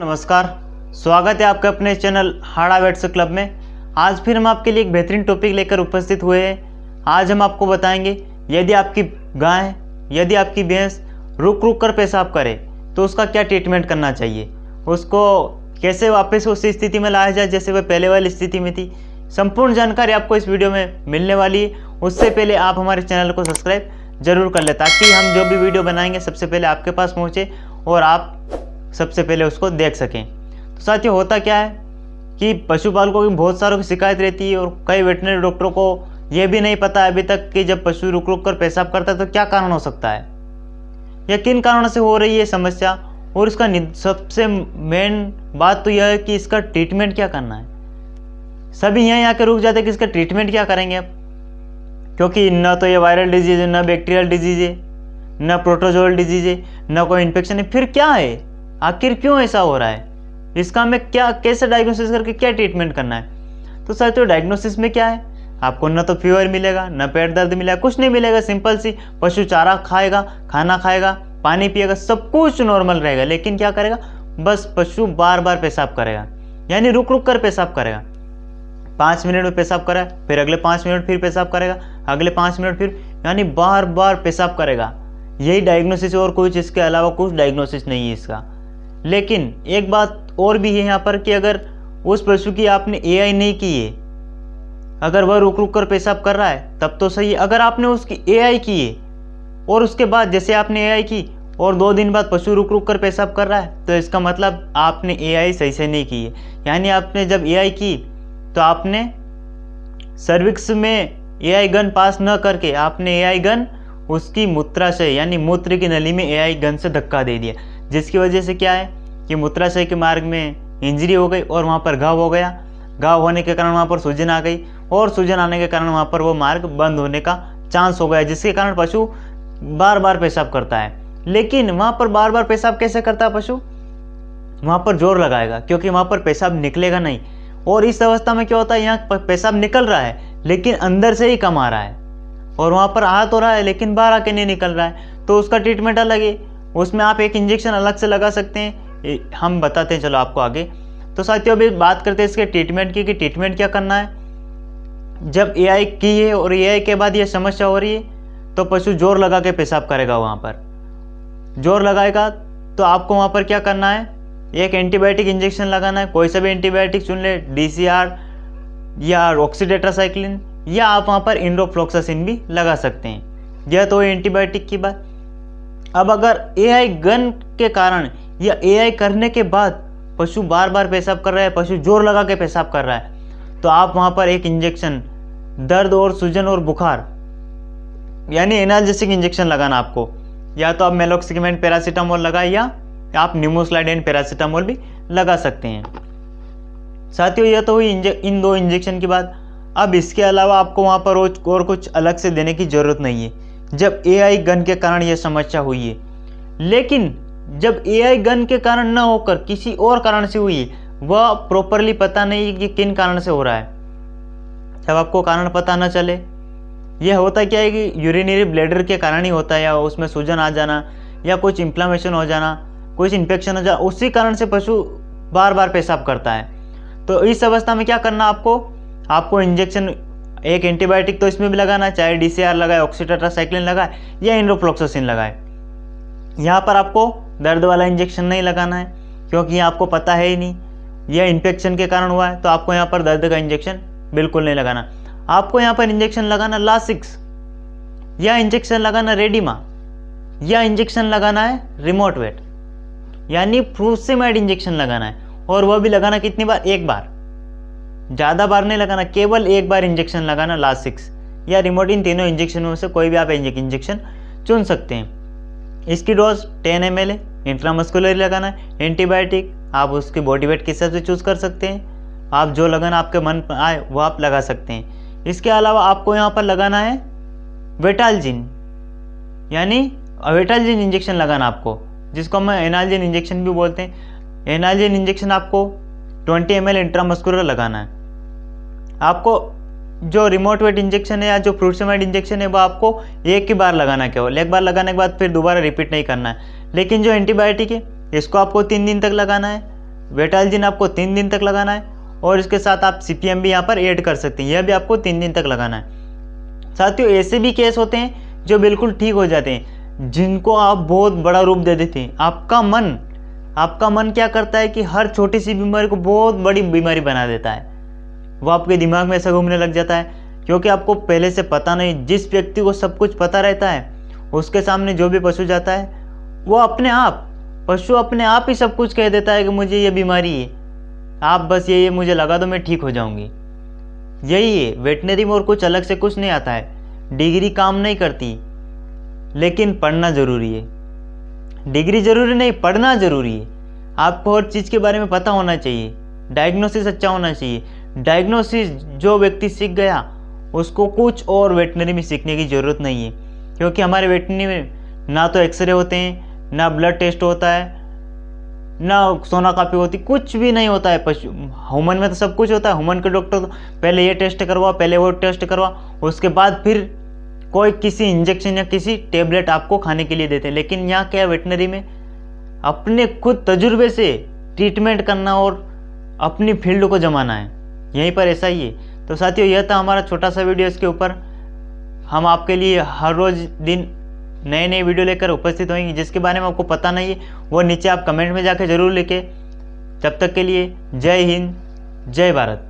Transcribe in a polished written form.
नमस्कार, स्वागत है आपके अपने चैनल हाड़ा वेट्स क्लब में। आज फिर हम आपके लिए एक बेहतरीन टॉपिक लेकर उपस्थित हुए हैं। आज हम आपको बताएंगे यदि आपकी गाय, यदि आपकी भैंस रुक रुक कर पेशाब करे तो उसका क्या ट्रीटमेंट करना चाहिए, उसको कैसे वापस उस स्थिति में लाया जाए जैसे वह पहले वाली स्थिति में थी। संपूर्ण जानकारी आपको इस वीडियो में मिलने वाली है। उससे पहले आप हमारे चैनल को सब्सक्राइब जरूर कर लें ताकि हम जो भी वीडियो बनाएंगे सबसे पहले आपके पास पहुँचे और आप सबसे पहले उसको देख सकें। तो साथियों, होता क्या है कि पशुपालकों की बहुत सारों की शिकायत रहती है और कई वेटनरी डॉक्टरों को यह भी नहीं पता अभी तक कि जब पशु रुक रुक कर पेशाब करता है तो क्या कारण हो सकता है या किन कारणों से हो रही है समस्या, और इसका सबसे मेन बात तो यह है कि इसका ट्रीटमेंट क्या करना है। सभी यहीं आकर रुक जाते हैं कि इसका ट्रीटमेंट क्या करेंगे अब, क्योंकि न तो ये वायरल डिजीज है, न बैक्टीरियल डिजीज है, न प्रोटोजोअल डिजीज है, न कोई इन्फेक्शन है। फिर क्या है, आखिर क्यों ऐसा हो रहा है, इसका हमें क्या कैसे डायग्नोसिस करके क्या ट्रीटमेंट करना है। तो साथियों, डायग्नोसिस में क्या है, आपको न तो फीवर मिलेगा, न पेट दर्द मिलेगा, कुछ नहीं मिलेगा। सिंपल सी पशु चारा खाएगा, खाना खाएगा, पानी पिएगा, सब कुछ नॉर्मल रहेगा। लेकिन क्या करेगा, बस पशु बार बार पेशाब करेगा, यानी रुक रुक कर पेशाब करेगा। 5 मिनट में पेशाब करा, फिर अगले 5 मिनट फिर पेशाब करेगा, अगले 5 मिनट फिर, यानी बार बार पेशाब करेगा। यही डायग्नोसिस है और कुछ इसके अलावा कुछ डायग्नोसिस नहीं है इसका। लेकिन एक बात और भी है यहाँ पर कि अगर उस पशु की आपने एआई नहीं की है, अगर वह रुक रुक कर पेशाब कर रहा है तब तो सही है। अगर आपने उसकी एआई की है और उसके बाद जैसे आपने एआई की और 2 दिन बाद पशु रुक रुक कर पेशाब कर रहा है तो इसका मतलब आपने एआई सही से नहीं की है। यानी आपने जब एआई की तो आपने सर्विक्स में एआई गन पास न करके आपने एआई गन उसकी मूत्राशय यानी मूत्र की नली में एआई गन से धक्का दे दिया, जिसकी वजह से क्या है कि मूत्राशय के मार्ग में इंजरी हो गई और वहाँ पर घाव हो गया। घाव होने के कारण वहाँ पर सूजन आ गई और सूजन आने के कारण वहाँ पर वो मार्ग बंद होने का चांस हो गया, जिसके कारण पशु बार बार पेशाब करता है। लेकिन वहाँ पर बार बार पेशाब कैसे करता है पशु, वहाँ पर जोर लगाएगा क्योंकि वहाँ पर पेशाब निकलेगा नहीं। और इस अवस्था में क्या होता है, यहाँ पेशाब निकल रहा है लेकिन अंदर से ही कम आ रहा है और वहाँ पर आहत हो रहा है लेकिन बाहर आके नहीं निकल रहा है। तो उसका ट्रीटमेंट अलग है, उसमें आप एक इंजेक्शन अलग से लगा सकते हैं, हम बताते हैं चलो आपको आगे। तो साथियों, अभी बात करते हैं इसके ट्रीटमेंट की कि ट्रीटमेंट क्या करना है। जब एआई की है और एआई के बाद ये समस्या हो रही है तो पशु जोर लगा के पेशाब करेगा। वहाँ पर जोर लगाएगा तो आपको वहाँ पर क्या करना है, एक एंटीबायोटिक इंजेक्शन लगाना है। कोई सा भी एंटीबायोटिक चुन ले, डीसीआर या ऑक्सीटेट्रासाइक्लिन, या आप वहाँ पर इंडोफ्लोक्सासिन भी लगा सकते हैं। यह तो एंटीबायोटिक की बात। अब अगर एआई गन के कारण या एआई करने के बाद पशु बार बार पेशाब कर रहा है, पशु जोर लगा के पेशाब कर रहा है, तो आप वहाँ पर एक इंजेक्शन दर्द और सूजन और बुखार यानी एनाल्जेसिक इंजेक्शन लगाना आपको। या तो आप मेलोक्सिमेन पैरासीटामोल लगाए या आप निमोस्लाइडिन पैरासीटामोल भी लगा सकते हैं। साथियों, यह तो हुई इन 2 इंजेक्शन की बात। अब इसके अलावा आपको वहाँ पर और कुछ अलग से देने की ज़रूरत नहीं है जब एआई गन के कारण यह समस्या हुई है। लेकिन जब एआई गन के कारण न होकर किसी और कारण से हुई है, वह प्रॉपरली पता नहीं कि किन कारण से हो रहा है। जब आपको कारण पता न चले, यह होता क्या है कि यूरिनरी ब्लैडर के कारण ही होता है, या उसमें सूजन आ जाना या कुछ इन्फ्लामेशन हो जाना, कुछ इन्फेक्शन हो जाना, उसी कारण से पशु बार बार पेशाब करता है। तो इस अवस्था में क्या करना आपको इंजेक्शन, एक एंटीबायोटिक तो इसमें भी लगाना है, चाहे डीसीआर लगाए, ऑक्सीटेट्रासाइक्लिन लगाए या इंडोफ्लोक्सासिन लगाए। यहाँ पर आपको दर्द वाला इंजेक्शन नहीं लगाना है क्योंकि आपको पता है ही नहीं यह इन्फेक्शन के कारण हुआ है, तो आपको यहाँ पर दर्द का इंजेक्शन बिल्कुल नहीं लगाना। आपको यहाँ पर इंजेक्शन लगाना लासिक्स, या इंजेक्शन लगाना रेडिमा, या इंजेक्शन लगाना है रिमोट वेट यानी फ्रूसेमाइड इंजेक्शन लगाना है। और वह भी लगाना कितनी बार, 1 बार, ज़्यादा बार नहीं लगाना, केवल 1 बार इंजेक्शन लगाना लासिक्स या रिमोट। इन तीनों इंजेक्शन में से कोई भी आप इंजेक्शन चुन सकते हैं। इसकी डोज 10 ml है, इंट्रामस्कुलर लगाना है। एंटीबायोटिक आप उसकी बॉडी वेट के हिसाब से चूज़ कर सकते हैं, आप जो लगाना आपके मन पर आए वो आप लगा सकते हैं। इसके अलावा आपको यहाँ पर लगाना है वेटालजिन, यानी वेटालजिन इंजेक्शन लगाना आपको, जिसको हम एनाल्जिन इंजेक्शन भी बोलते हैं। एनाल्जिन इंजेक्शन आपको 20 ml इंट्रामस्कुलर लगाना है। आपको जो रिमोट वेट इंजेक्शन है या जो फ्रूसेमाइड इंजेक्शन है वो आपको 1 ही बार लगाना है, केवल 1 बार लगाने के बाद फिर दोबारा रिपीट नहीं करना है। लेकिन जो एंटीबायोटिक है इसको आपको 3 दिन तक लगाना है। वेटालजिन आपको 3 दिन तक लगाना है और इसके साथ आप CPM भी यहाँ पर ऐड कर सकते हैं, यह भी आपको 3 दिन तक लगाना है। साथियों ऐसे भी केस होते हैं जो बिल्कुल ठीक हो जाते हैं, जिनको आप बहुत बड़ा रूप दे देते हैं। आपका मन क्या करता है कि हर छोटी सी बीमारी को बहुत बड़ी बीमारी बना देता है। वो आपके दिमाग में ऐसा घूमने लग जाता है क्योंकि आपको पहले से पता नहीं। जिस व्यक्ति को सब कुछ पता रहता है उसके सामने जो भी पशु जाता है वो पशु अपने आप ही सब कुछ कह देता है कि मुझे ये बीमारी है, आप बस ये मुझे लगा दो, मैं ठीक हो जाऊंगी। यही है वेटनरी में, और कुछ अलग से कुछ नहीं आता है। डिग्री काम नहीं करती, लेकिन पढ़ना ज़रूरी है। डिग्री ज़रूरी नहीं, पढ़ना ज़रूरी है। आपको हर चीज़ के बारे में पता होना चाहिए, डायग्नोसिस अच्छा होना चाहिए। डायग्नोसिस जो व्यक्ति सीख गया उसको कुछ और वेटनरी में सीखने की ज़रूरत नहीं है, क्योंकि हमारे वेटनरी में ना तो एक्सरे होते हैं, ना ब्लड टेस्ट होता है, ना सोनोग्राफी होती, कुछ भी नहीं होता है। पशु ह्यूमन में तो सब कुछ होता है। ह्यूमन के डॉक्टर तो पहले ये टेस्ट करवा, पहले वो टेस्ट करवा, उसके बाद फिर कोई किसी इंजेक्शन या किसी टेबलेट आपको खाने के लिए देते हैं। लेकिन यहाँ क्या है, वेटनरी में अपने खुद तजुर्बे से ट्रीटमेंट करना और अपनी फील्ड को जमाना है। यहीं पर ऐसा ही है। तो साथियों यह था हमारा छोटा सा वीडियो। इसके ऊपर हम आपके लिए हर रोज़ दिन नए वीडियो लेकर उपस्थित होंगे। जिसके बारे में आपको पता नहीं है वो नीचे आप कमेंट में जाकर ज़रूर लिखें। तब तक के लिए जय हिंद, जय भारत।